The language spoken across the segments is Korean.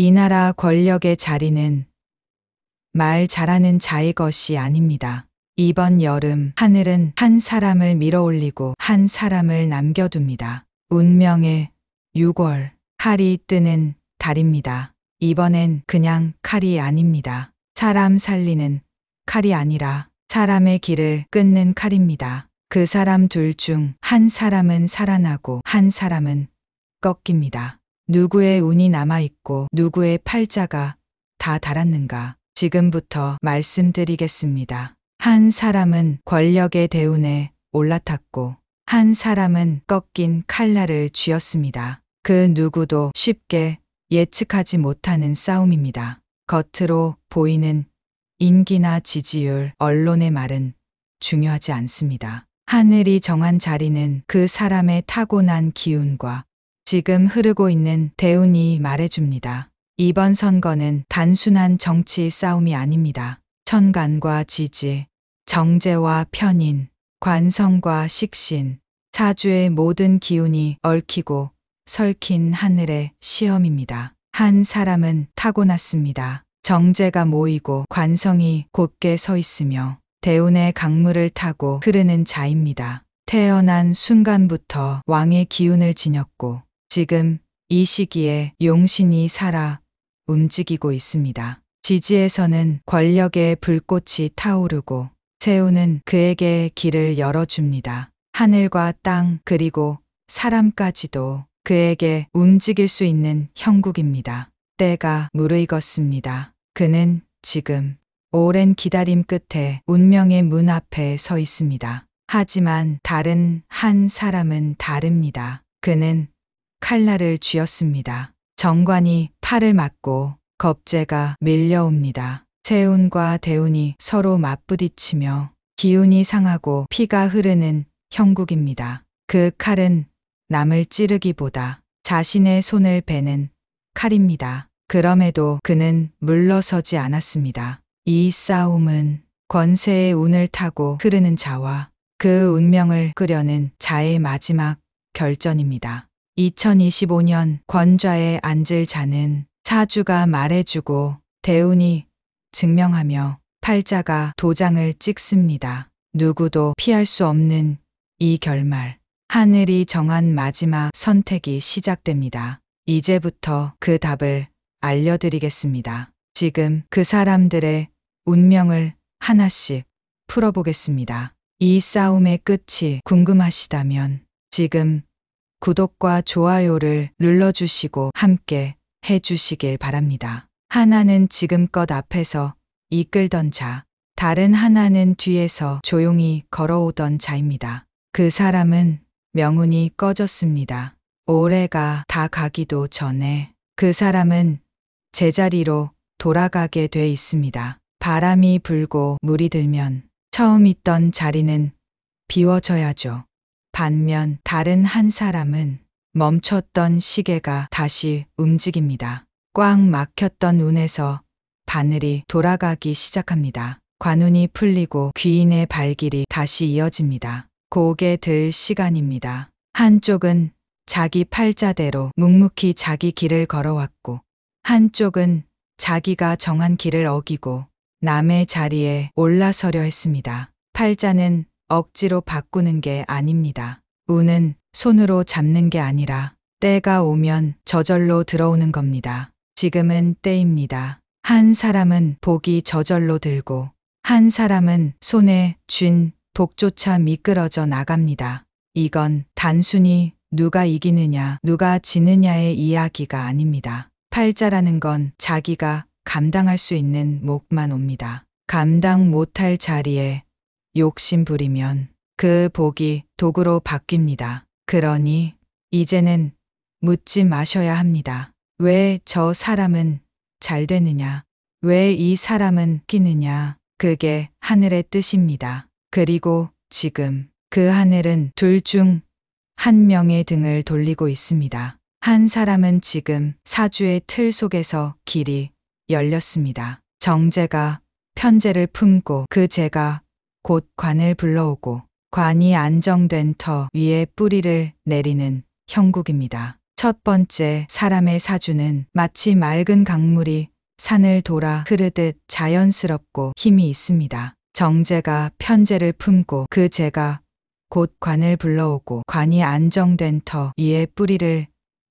이 나라 권력의 자리는 말 잘하는 자의 것이 아닙니다. 이번 여름 하늘은 한 사람을 밀어올리고 한 사람을 남겨둡니다. 운명의 6월 칼이 뜨는 달입니다. 이번엔 그냥 칼이 아닙니다. 사람 살리는 칼이 아니라 사람의 길을 끊는 칼입니다. 그 사람 둘 중 한 사람은 살아나고 한 사람은 꺾입니다. 누구의 운이 남아있고 누구의 팔자가 다 달았는가? 지금부터 말씀드리겠습니다. 한 사람은 권력의 대운에 올라탔고 한 사람은 꺾인 칼날을 쥐었습니다. 그 누구도 쉽게 예측하지 못하는 싸움입니다. 겉으로 보이는 인기나 지지율, 언론의 말은 중요하지 않습니다. 하늘이 정한 자리는 그 사람의 타고난 기운과 지금 흐르고 있는 대운이 말해줍니다. 이번 선거는 단순한 정치 싸움이 아닙니다. 천간과 지지, 정제와 편인, 관성과 식신, 사주의 모든 기운이 얽히고 설킨 하늘의 시험입니다. 한 사람은 타고났습니다. 정제가 모이고 관성이 곧게 서 있으며 대운의 강물을 타고 흐르는 자입니다. 태어난 순간부터 왕의 기운을 지녔고 지금 이 시기에 용신이 살아 움직이고 있습니다. 지지에서는 권력의 불꽃이 타오르고 세우는 그에게 길을 열어줍니다. 하늘과 땅 그리고 사람까지도 그에게 움직일 수 있는 형국입니다. 때가 무르익었습니다. 그는 지금 오랜 기다림 끝에 운명의 문 앞에 서 있습니다. 하지만 다른 한 사람은 다릅니다. 그는 칼날을 쥐었습니다. 정관이 팔을 맞고 겁재가 밀려옵니다. 세운과 대운이 서로 맞부딪히며 기운이 상하고 피가 흐르는 형국입니다. 그 칼은 남을 찌르기보다 자신의 손을 베는 칼입니다. 그럼에도 그는 물러서지 않았습니다. 이 싸움은 권세의 운을 타고 흐르는 자와 그 운명을 끄려는 자의 마지막 결전입니다. 2025년 권좌에 앉을 자는 사주가 말해주고 대운이 증명하며 팔자가 도장을 찍습니다. 누구도 피할 수 없는 이 결말. 하늘이 정한 마지막 선택이 시작됩니다. 이제부터 그 답을 알려드리겠습니다. 지금 그 사람들의 운명을 하나씩 풀어보겠습니다. 이 싸움의 끝이 궁금하시다면 지금 구독과 좋아요를 눌러주시고 함께 해주시길 바랍니다. 하나는 지금껏 앞에서 이끌던 자, 다른 하나는 뒤에서 조용히 걸어오던 자입니다. 그 사람은 명운이 꺼졌습니다. 올해가 다 가기도 전에 그 사람은 제자리로 돌아가게 돼 있습니다. 바람이 불고 물이 들면 처음 있던 자리는 비워져야죠. 반면 다른 한 사람은 멈췄던 시계가 다시 움직입니다. 꽉 막혔던 운에서 바늘이 돌아가기 시작합니다. 관운이 풀리고 귀인의 발길이 다시 이어집니다. 고개 들 시간입니다. 한쪽은 자기 팔자대로 묵묵히 자기 길을 걸어왔고 한쪽은 자기가 정한 길을 어기고 남의 자리에 올라서려 했습니다. 팔자는 억지로 바꾸는 게 아닙니다. 운은 손으로 잡는 게 아니라 때가 오면 저절로 들어오는 겁니다. 지금은 때입니다. 한 사람은 복이 저절로 들고 한 사람은 손에 쥔 복조차 미끄러져 나갑니다. 이건 단순히 누가 이기느냐, 누가 지느냐의 이야기가 아닙니다. 팔자라는 건 자기가 감당할 수 있는 몫만 옵니다. 감당 못할 자리에 욕심 부리면 그 복이 독으로 바뀝니다. 그러니 이제는 묻지 마셔야 합니다. 왜 저 사람은 잘 되느냐? 왜 이 사람은 끼느냐? 그게 하늘의 뜻입니다. 그리고 지금 그 하늘은 둘 중 한 명의 등을 돌리고 있습니다. 한 사람은 지금 사주의 틀 속에서 길이 열렸습니다. 정제가 편제를 품고 그 제가 곧 관을 불러오고 관이 안정된 터 위에 뿌리를 내리는 형국입니다. 첫 번째 사람의 사주는 마치 맑은 강물이 산을 돌아 흐르듯 자연스럽고 힘이 있습니다. 정제가 편제를 품고 그 제가 곧 관을 불러오고 관이 안정된 터 위에 뿌리를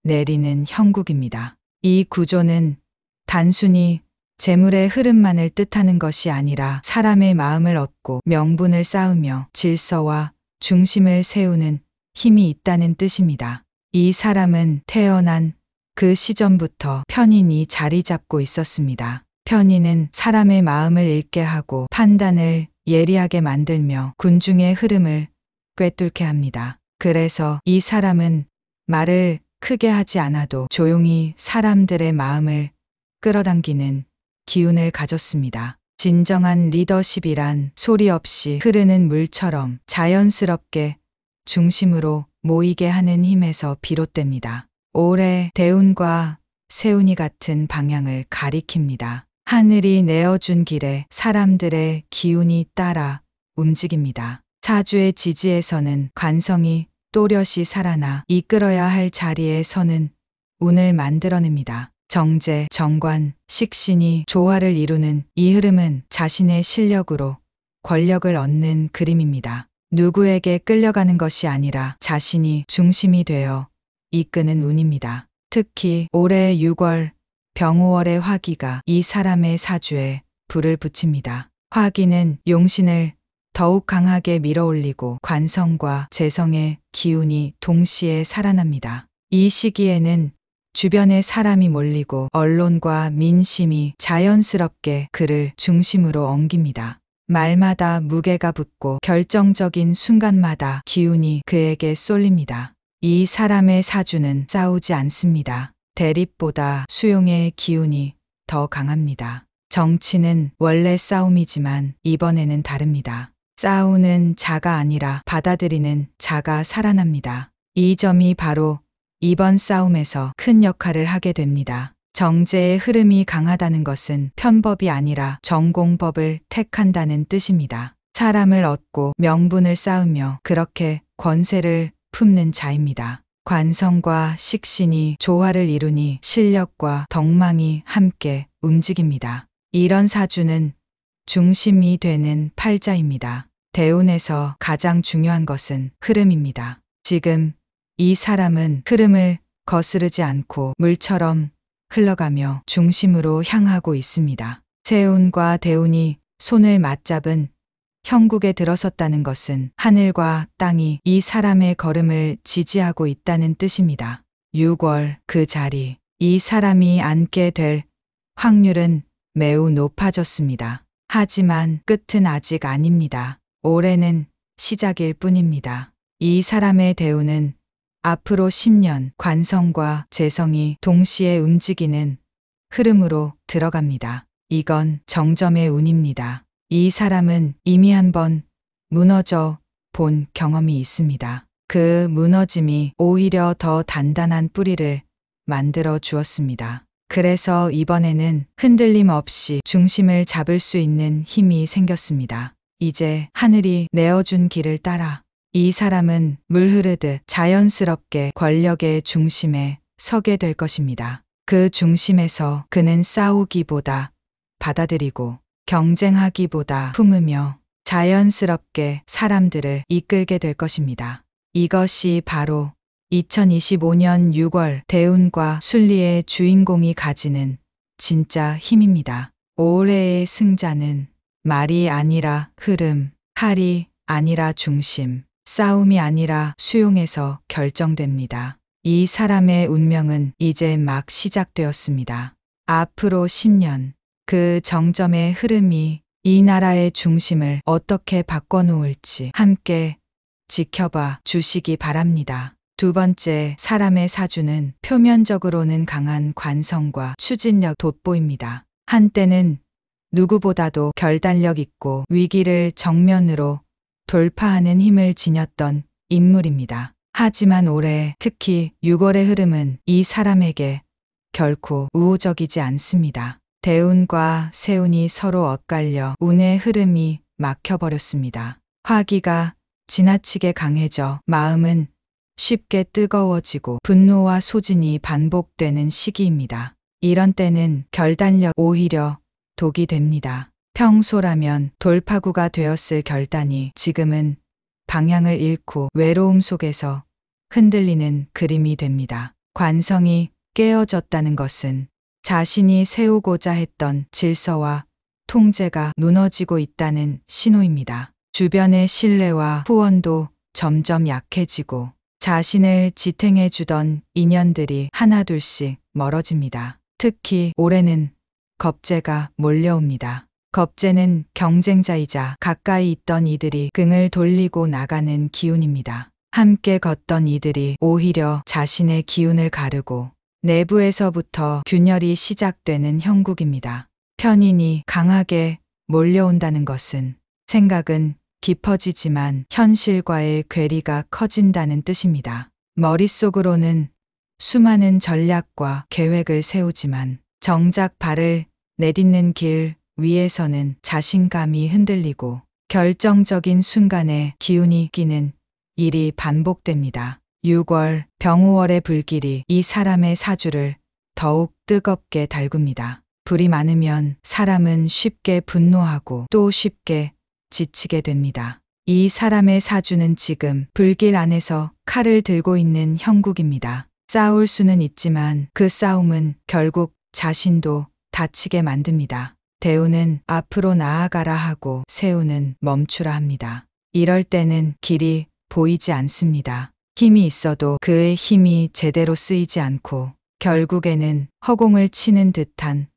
내리는 형국입니다. 이 구조는 단순히 재물의 흐름만을 뜻하는 것이 아니라 사람의 마음을 얻고 명분을 쌓으며 질서와 중심을 세우는 힘이 있다는 뜻입니다. 이 사람은 태어난 그 시점부터 편인이 자리 잡고 있었습니다. 편인은 사람의 마음을 읽게 하고 판단을 예리하게 만들며 군중의 흐름을 꿰뚫게 합니다. 그래서 이 사람은 말을 크게 하지 않아도 조용히 사람들의 마음을 끌어당기는 기운을 가졌습니다. 진정한 리더십이란 소리 없이 흐르는 물처럼 자연스럽게 중심으로 모이게 하는 힘에서 비롯됩니다. 올해 대운과 세운이 같은 방향을 가리킵니다. 하늘이 내어준 길에 사람들의 기운이 따라 움직입니다. 사주의 지지에서는 관성이 또렷이 살아나 이끌어야 할 자리에 서는 운을 만들어냅니다. 정제, 정관, 식신이 조화를 이루는 이 흐름은 자신의 실력으로 권력을 얻는 그림입니다. 누구에게 끌려가는 것이 아니라 자신이 중심이 되어 이끄는 운입니다. 특히 올해 6월 병오월의 화기가 이 사람의 사주에 불을 붙입니다. 화기는 용신을 더욱 강하게 밀어올리고 관성과 재성의 기운이 동시에 살아납니다. 이 시기에는 주변에 사람이 몰리고 언론과 민심이 자연스럽게 그를 중심으로 옮깁니다. 말마다 무게가 붙고 결정적인 순간마다 기운이 그에게 쏠립니다. 이 사람의 사주는 싸우지 않습니다. 대립보다 수용의 기운이 더 강합니다. 정치는 원래 싸움이지만 이번에는 다릅니다. 싸우는 자가 아니라 받아들이는 자가 살아납니다. 이 점이 바로 이번 싸움에서 큰 역할을 하게 됩니다. 정제의 흐름이 강하다는 것은 편법이 아니라 전공법을 택한다는 뜻입니다. 사람을 얻고 명분을 쌓으며 그렇게 권세를 품는 자입니다. 관성과 식신이 조화를 이루니 실력과 덕망이 함께 움직입니다. 이런 사주는 중심이 되는 팔자입니다. 대운에서 가장 중요한 것은 흐름입니다. 지금 이 사람은 흐름을 거스르지 않고 물처럼 흘러가며 중심으로 향하고 있습니다. 세운과 대운이 손을 맞잡은 형국에 들어섰다는 것은 하늘과 땅이 이 사람의 걸음을 지지하고 있다는 뜻입니다. 6월 그 자리, 이 사람이 앉게 될 확률은 매우 높아졌습니다. 하지만 끝은 아직 아닙니다. 올해는 시작일 뿐입니다. 이 사람의 대운은 앞으로 10년 관성과 재성이 동시에 움직이는 흐름으로 들어갑니다. 이건 정점의 운입니다. 이 사람은 이미 한번 무너져 본 경험이 있습니다. 그 무너짐이 오히려 더 단단한 뿌리를 만들어 주었습니다. 그래서 이번에는 흔들림 없이 중심을 잡을 수 있는 힘이 생겼습니다. 이제 하늘이 내어준 길을 따라 이 사람은 물 흐르듯 자연스럽게 권력의 중심에 서게 될 것입니다. 그 중심에서 그는 싸우기보다 받아들이고 경쟁하기보다 품으며 자연스럽게 사람들을 이끌게 될 것입니다. 이것이 바로 2025년 6월 대운과 순리의 주인공이 가지는 진짜 힘입니다. 올해의 승자는 말이 아니라 흐름, 칼이 아니라 중심, 싸움이 아니라 수용에서 결정됩니다. 이 사람의 운명은 이제 막 시작되었습니다. 앞으로 10년, 그 정점의 흐름이 이 나라의 중심을 어떻게 바꿔놓을지 함께 지켜봐 주시기 바랍니다. 두 번째, 사람의 사주는 표면적으로는 강한 관성과 추진력 돋보입니다. 한때는 누구보다도 결단력 있고 위기를 정면으로 돌파하는 힘을 지녔던 인물입니다. 하지만 올해 특히 6월의 흐름은 이 사람에게 결코 우호적이지 않습니다. 대운과 세운이 서로 엇갈려 운의 흐름이 막혀버렸습니다. 화기가 지나치게 강해져 마음은 쉽게 뜨거워지고 분노와 소진이 반복되는 시기입니다. 이런 때는 결단력 오히려 독이 됩니다. 평소라면 돌파구가 되었을 결단이 지금은 방향을 잃고 외로움 속에서 흔들리는 그림이 됩니다. 관성이 깨어졌다는 것은 자신이 세우고자 했던 질서와 통제가 무너지고 있다는 신호입니다. 주변의 신뢰와 후원도 점점 약해지고 자신을 지탱해 주던 인연들이 하나둘씩 멀어집니다. 특히 올해는 겁재가 몰려옵니다. 겁재는 경쟁자이자 가까이 있던 이들이 등을 돌리고 나가는 기운입니다. 함께 걷던 이들이 오히려 자신의 기운을 가르고 내부에서부터 균열이 시작되는 형국입니다. 편인이 강하게 몰려온다는 것은 생각은 깊어지지만 현실과의 괴리가 커진다는 뜻입니다. 머릿속으로는 수많은 전략과 계획을 세우지만 정작 발을 내딛는 길 위에서는 자신감이 흔들리고 결정적인 순간에 기운이 끼는 일이 반복됩니다. 6월 병우월의 불길이 이 사람의 사주를 더욱 뜨겁게 달굽니다. 불이 많으면 사람은 쉽게 분노하고 또 쉽게 지치게 됩니다. 이 사람의 사주는 지금 불길 안에서 칼을 들고 있는 형국입니다. 싸울 수는 있지만 그 싸움은 결국 자신도 다치게 만듭니다. 대우는 앞으로 나아가라 하고 세우는 멈추라 합니다. 이럴 때는 길이 보이지 않습니다. 힘이 있어도 그의 힘이 제대로 쓰이지 않고 결국에는 허공을 치는 듯한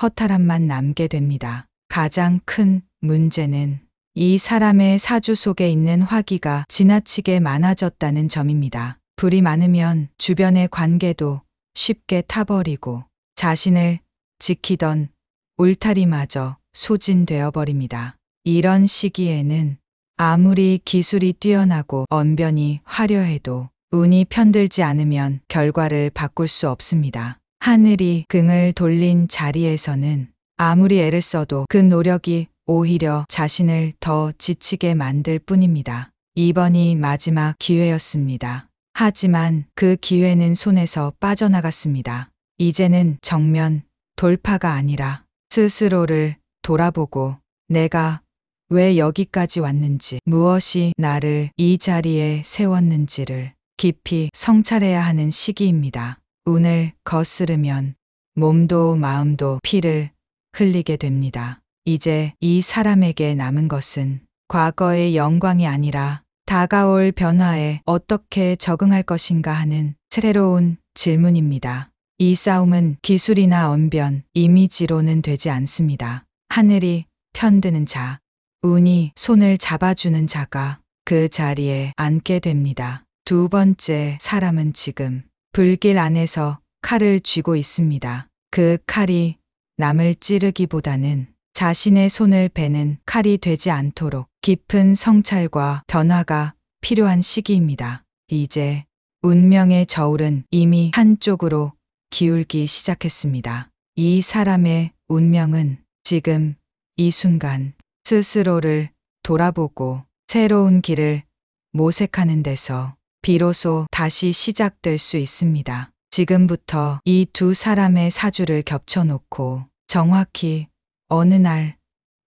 허탈함만 남게 됩니다. 가장 큰 문제는 이 사람의 사주 속에 있는 화기가 지나치게 많아졌다는 점입니다. 불이 많으면 주변의 관계도 쉽게 타버리고 자신을 지키던 울타리마저 소진되어 버립니다. 이런 시기에는 아무리 기술이 뛰어나고 언변이 화려해도 운이 편들지 않으면 결과를 바꿀 수 없습니다. 하늘이 긍을 돌린 자리에서는 아무리 애를 써도 그 노력이 오히려 자신을 더 지치게 만들 뿐입니다. 이번이 마지막 기회였습니다. 하지만 그 기회는 손에서 빠져나갔습니다. 이제는 정면 돌파가 아니라 스스로를 돌아보고 내가 왜 여기까지 왔는지, 무엇이 나를 이 자리에 세웠는지를 깊이 성찰해야 하는 시기입니다. 운을 거스르면 몸도 마음도 피를 흘리게 됩니다. 이제 이 사람에게 남은 것은 과거의 영광이 아니라 다가올 변화에 어떻게 적응할 것인가 하는 새로운 질문입니다. 이 싸움은 기술이나 언변, 이미지로는 되지 않습니다. 하늘이 편드는 자, 운이 손을 잡아주는 자가 그 자리에 앉게 됩니다. 두 번째 사람은 지금 불길 안에서 칼을 쥐고 있습니다. 그 칼이 남을 찌르기보다는 자신의 손을 베는 칼이 되지 않도록 깊은 성찰과 변화가 필요한 시기입니다. 이제 운명의 저울은 이미 한쪽으로 기울기 시작했습니다. 이 사람의 운명은 지금 이 순간 스스로를 돌아보고 새로운 길을 모색하는 데서 비로소 다시 시작될 수 있습니다. 지금부터 이 두 사람의 사주를 겹쳐놓고 정확히 어느 날,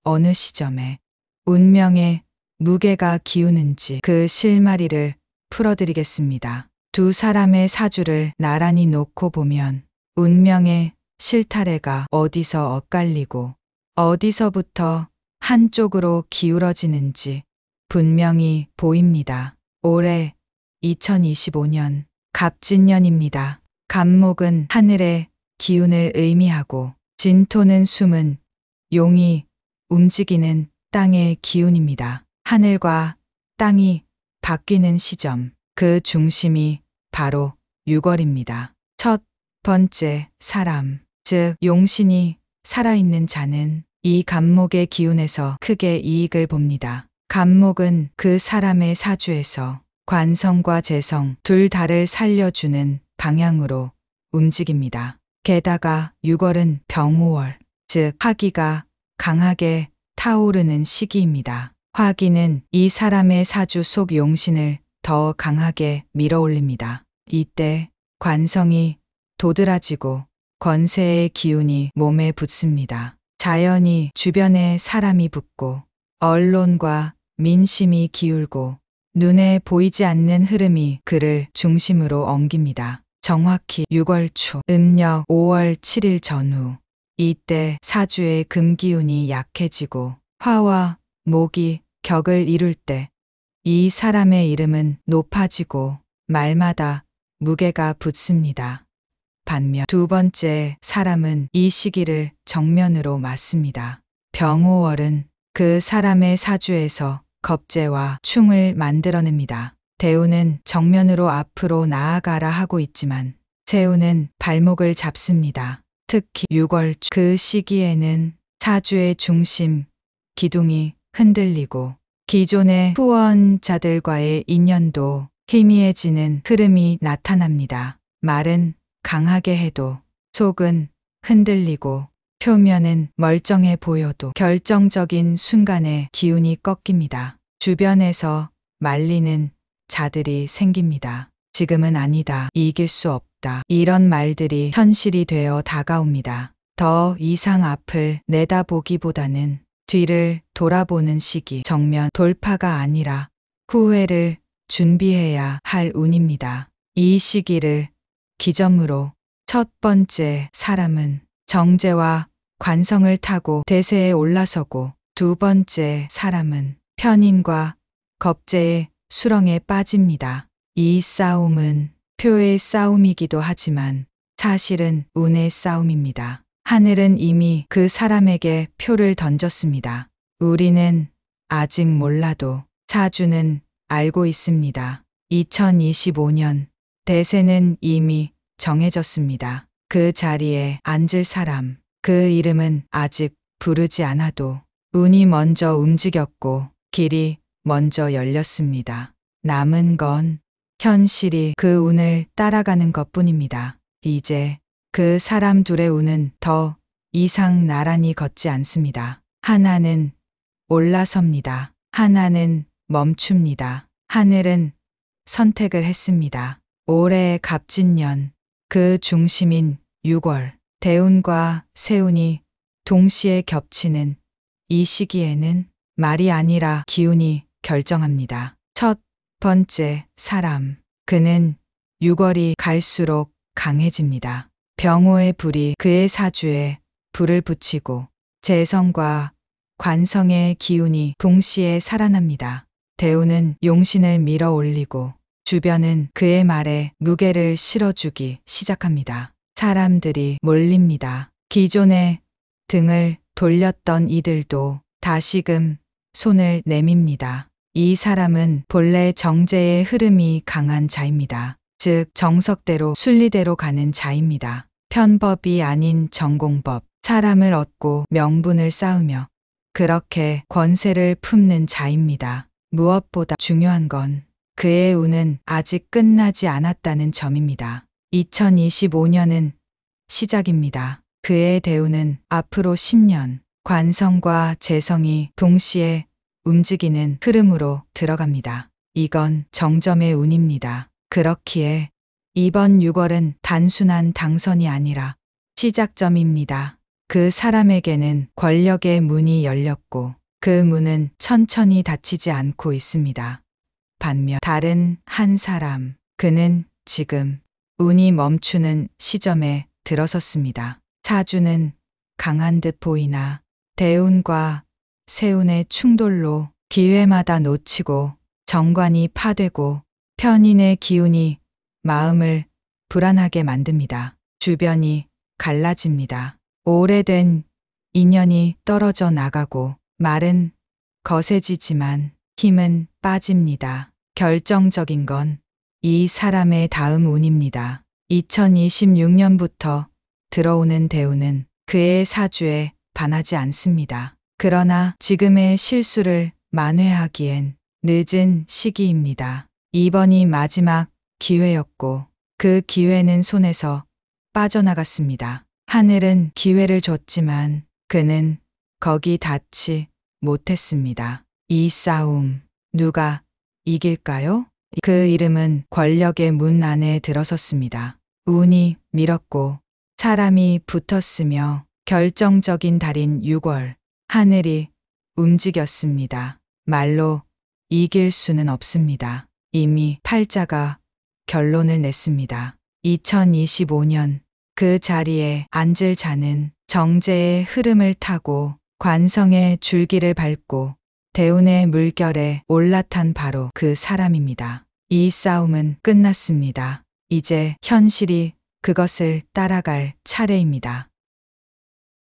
어느 시점에 운명의 무게가 기우는지 그 실마리를 풀어드리겠습니다. 두 사람의 사주를 나란히 놓고 보면 운명의 실타래가 어디서 엇갈리고 어디서부터 한쪽으로 기울어지는지 분명히 보입니다. 올해 2025년 갑진년입니다. 갑목은 하늘의 기운을 의미하고 진토는 숨은 용이 움직이는 땅의 기운입니다. 하늘과 땅이 바뀌는 시점, 그 중심이 바로 6월입니다. 첫 번째 사람, 즉 용신이 살아있는 자는 이 갑목의 기운에서 크게 이익을 봅니다. 갑목은 그 사람의 사주에서 관성과 재성 둘 다를 살려주는 방향으로 움직입니다. 게다가 6월은 병우월, 즉 화기가 강하게 타오르는 시기입니다. 화기는 이 사람의 사주 속 용신을 더 강하게 밀어올립니다. 이때 관성이 도드라지고 권세의 기운이 몸에 붙습니다. 자연히 주변에 사람이 붙고 언론과 민심이 기울고 눈에 보이지 않는 흐름이 그를 중심으로 엉깁니다. 정확히 6월 초 음력 5월 7일 전후 이때 사주의 금기운이 약해지고 화와 목이 격을 이룰 때 이 사람의 이름은 높아지고 말마다 무게가 붙습니다. 반면 두 번째 사람은 이 시기를 정면으로 맞습니다. 병오월은 그 사람의 사주에서 겁재와 충을 만들어냅니다. 대우는 정면으로 앞으로 나아가라 하고 있지만 세우는 발목을 잡습니다. 특히 6월 그 시기에는 사주의 중심, 기둥이 흔들리고 기존의 후원자들과의 인연도 희미해지는 흐름이 나타납니다. 말은 강하게 해도 속은 흔들리고 표면은 멀쩡해 보여도 결정적인 순간에 기운이 꺾입니다. 주변에서 말리는 자들이 생깁니다. 지금은 아니다. 이길 수 없다. 이런 말들이 현실이 되어 다가옵니다. 더 이상 앞을 내다보기보다는 뒤를 돌아보는 시기, 정면 돌파가 아니라 후회를 준비해야 할 운입니다. 이 시기를 기점으로 첫 번째 사람은 정제와 관성을 타고 대세에 올라서고 두 번째 사람은 편인과 겁재의 수렁에 빠집니다. 이 싸움은 표의 싸움이기도 하지만 사실은 운의 싸움입니다. 하늘은 이미 그 사람에게 표를 던졌습니다. 우리는 아직 몰라도 사주는 알고 있습니다. 2025년 대세는 이미 정해졌습니다. 그 자리에 앉을 사람, 그 이름은 아직 부르지 않아도 운이 먼저 움직였고 길이 먼저 열렸습니다. 남은 건 현실이 그 운을 따라가는 것뿐입니다. 이제 그 사람 둘의 운은 더 이상 나란히 걷지 않습니다. 하나는 올라섭니다. 하나는 멈춥니다. 하늘은 선택을 했습니다. 올해의 갑진년, 그 중심인 6월, 대운과 세운이 동시에 겹치는 이 시기에는 말이 아니라 기운이 결정합니다. 첫 번째 사람, 그는 6월이 갈수록 강해집니다. 병호의 불이 그의 사주에 불을 붙이고 재성과 관성의 기운이 동시에 살아납니다. 대우는 용신을 밀어 올리고 주변은 그의 말에 무게를 실어주기 시작합니다. 사람들이 몰립니다. 기존에 등을 돌렸던 이들도 다시금 손을 내밉니다. 이 사람은 본래 정제의 흐름이 강한 자입니다. 즉 정석대로 순리대로 가는 자입니다. 편법이 아닌 전공법, 사람을 얻고 명분을 쌓으며 그렇게 권세를 품는 자입니다. 무엇보다 중요한 건 그의 운은 아직 끝나지 않았다는 점입니다. 2025년은 시작입니다. 그의 대운은 앞으로 10년, 관성과 재성이 동시에 움직이는 흐름으로 들어갑니다. 이건 정점의 운입니다. 그렇기에 이번 6월은 단순한 당선이 아니라 시작점입니다. 그 사람에게는 권력의 문이 열렸고 그 문은 천천히 닫히지 않고 있습니다. 반면 다른 한 사람, 그는 지금 운이 멈추는 시점에 들어섰습니다. 사주는 강한 듯 보이나 대운과 세운의 충돌로 기회마다 놓치고 정관이 파되고 편인의 기운이 마음을 불안하게 만듭니다. 주변이 갈라집니다. 오래된 인연이 떨어져 나가고 말은 거세지지만 힘은 빠집니다. 결정적인 건 이 사람의 다음 운입니다. 2026년부터 들어오는 대운은 그의 사주에 반하지 않습니다. 그러나 지금의 실수를 만회하기엔 늦은 시기입니다. 이번이 마지막 기회였고 그 기회는 손에서 빠져나갔습니다. 하늘은 기회를 줬지만 그는 거기 닿지 못했습니다. 이 싸움 누가 이길까요? 그 이름은 권력의 문 안에 들어섰습니다. 운이 밀었고 사람이 붙었으며 결정적인 달인 6월 하늘이 움직였습니다. 말로 이길 수는 없습니다. 이미 팔자가 결론을 냈습니다. 2025년 그 자리에 앉을 자는 정제의 흐름을 타고 관성의 줄기를 밟고 대운의 물결에 올라탄 바로 그 사람입니다. 이 싸움은 끝났습니다. 이제 현실이 그것을 따라갈 차례입니다.